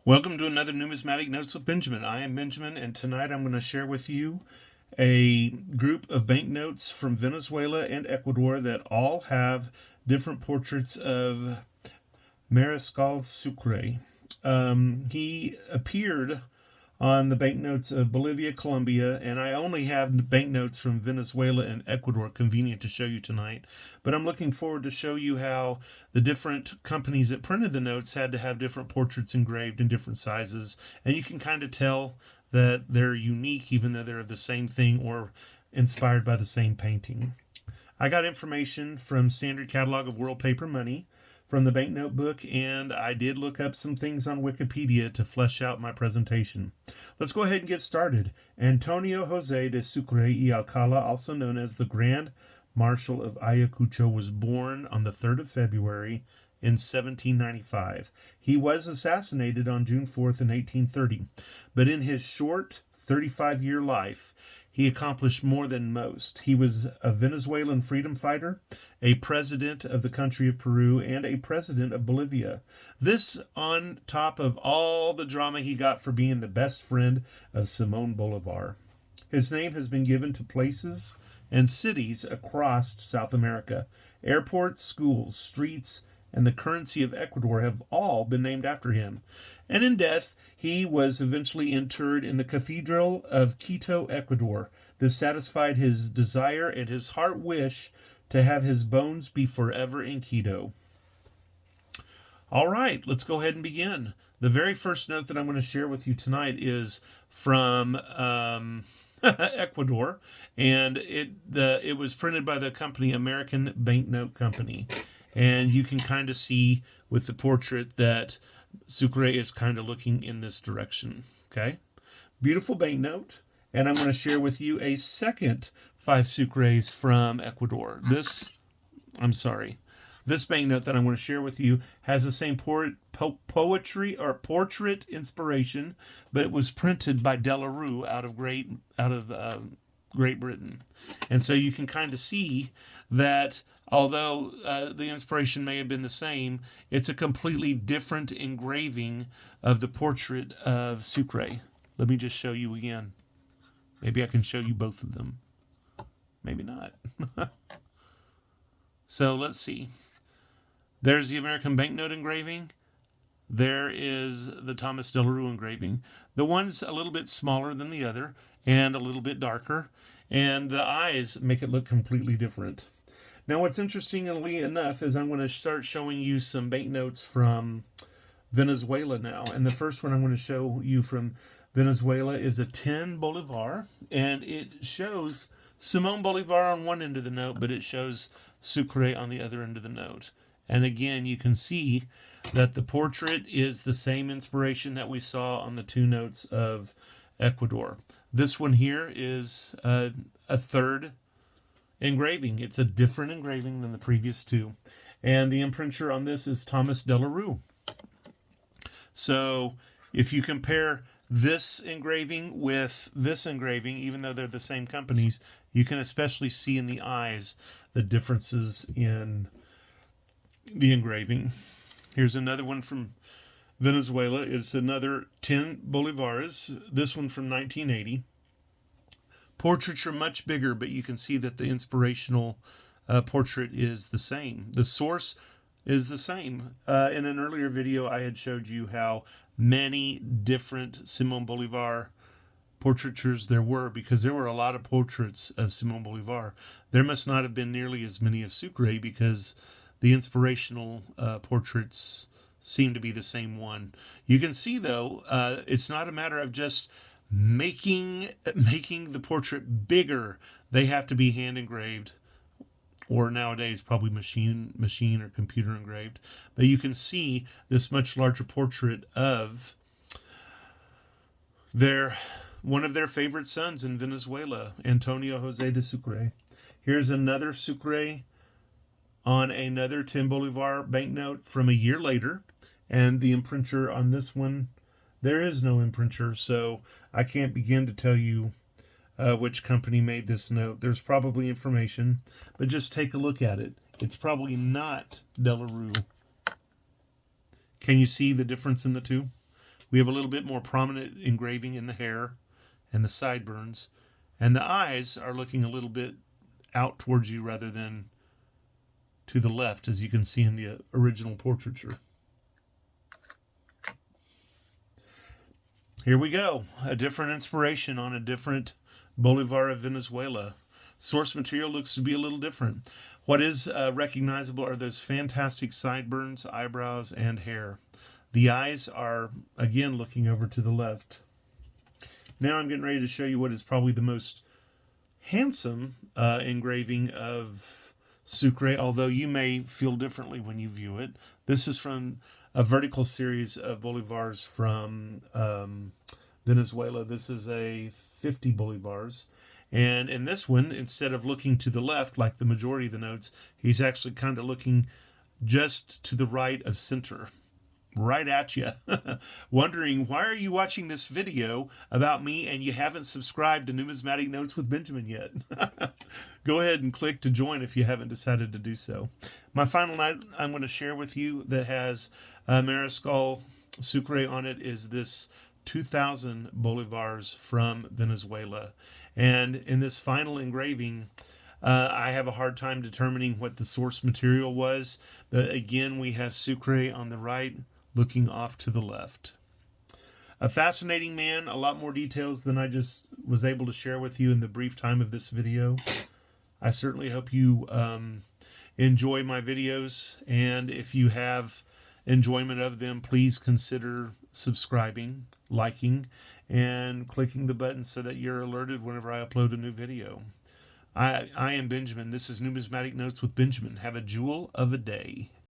Welcome to another Numismatic Notes with Benjamin. I am Benjamin, and tonight I'm going to share with you a group of banknotes from Venezuela and Ecuador that all have different portraits of Mariscal Sucre. He appeared on the banknotes of Bolivia, Colombia, and I only have banknotes from Venezuela and Ecuador, convenient to show you tonight. But I'm looking forward to show you how the different companies that printed the notes had to have different portraits engraved in different sizes, and you can kind of tell that they're unique even though they're the same thing or inspired by the same painting. I got information from Standard Catalog of World Paper Money, from the banknote book, and I did look up some things on Wikipedia to flesh out my presentation. Let's go ahead and get started. Antonio Jose de Sucre y Alcala, also known as the Grand Marshal of Ayacucho, was born on the 3rd of February in 1795. He was assassinated on June 4th in 1830, but in his short 35-year life, he accomplished more than most. He was a Venezuelan freedom fighter, a president of the country of Peru, and a president of Bolivia. This on top of all the drama he got for being the best friend of Simón Bolivar. His name has been given to places and cities across South America. Airports, schools, streets, and the currency of Ecuador have all been named after him. And in death, he was eventually interred in the Cathedral of Quito, Ecuador. This satisfied his desire and his heart wish to have his bones be forever in Quito. All right, let's go ahead and begin. The very first note that I'm going to share with you tonight is from Ecuador, and it was printed by the company American Banknote Company. And you can kind of see with the portrait that Sucre is kind of looking in this direction. Okay, beautiful banknote. And I'm going to share with you a second 5 Sucres from Ecuador. This banknote that I'm going to share with you has the same poetry or portrait inspiration, but it was printed by De La Rue out of Great Britain. And so you can kind of see that although the inspiration may have been the same, it's a completely different engraving of the portrait of Sucre. Let me just show you again. Maybe I can show you both of them. Maybe not. So let's see. There's the American banknote engraving. There is the Thomas De La Rue engraving. The one's a little bit smaller than the other and a little bit darker, and the eyes make it look completely different. Now, what's interestingly enough is I'm going to start showing you some banknotes from Venezuela now. And the first one I'm going to show you from Venezuela is a 10 Bolivar, and it shows Simón Bolivar on one end of the note, but it shows Sucre on the other end of the note. And again, you can see that the portrait is the same inspiration that we saw on the two notes of Ecuador. This one here is a third engraving. It's a different engraving than the previous two. And the imprinter on this is Thomas De La Rue. So if you compare this engraving with this engraving, even though they're the same companies, you can especially see in the eyes the differences in the engraving. Here's another one from Venezuela. It's another 10 Bolivars. This one from 1980. Portraits are much bigger, but you can see that the inspirational portrait is the same. The source is the same. In an earlier video, I had showed you how many different Simón Bolivar portraitures there were, because there were a lot of portraits of Simón Bolivar. There must not have been nearly as many of Sucre, because the inspirational portraits seem to be the same one. You can see, though, it's not a matter of just making the portrait bigger. They have to be hand engraved, or nowadays probably machine or computer engraved. But you can see this much larger portrait of one of their favorite sons in Venezuela, Antonio Jose de Sucre. Here's another Sucre on another 10 Bolivar banknote from a year later, and the imprinter on this one, there is no imprinter, so I can't begin to tell you which company made this note. There's probably information, but just take a look at it. It's probably not De La Rue. Can you see the difference in the two? We have a little bit more prominent engraving in the hair and the sideburns. And the eyes are looking a little bit out towards you rather than to the left, as you can see in the original portraiture. Here we go. A different inspiration on a different Bolivar of Venezuela. Source material looks to be a little different. What is recognizable are those fantastic sideburns, eyebrows, and hair. The eyes are, again, looking over to the left. Now I'm getting ready to show you what is probably the most handsome engraving of Sucre, although you may feel differently when you view it. This is from a vertical series of Bolivars from Venezuela. This is a 50 Bolivars. And in this one, instead of looking to the left like the majority of the notes, he's actually kind of looking just to the right of center. Right at you. Wondering, why are you watching this video about me and you haven't subscribed to Numismatic Notes with Benjamin yet? Go ahead and click to join if you haven't decided to do so. My final note I'm going to share with you that has Mariscal Sucre on it is this 2,000 Bolivars from Venezuela. And in this final engraving, I have a hard time determining what the source material was. Again, we have Sucre on the right, looking off to the left. A fascinating man, a lot more details than I just was able to share with you in the brief time of this video. I certainly hope you enjoy my videos, and if you have enjoyment of them, please consider subscribing, liking, and clicking the button so that you're alerted whenever I upload a new video. I am Benjamin. This is Numismatic Notes with Benjamin. Have a jewel of a day.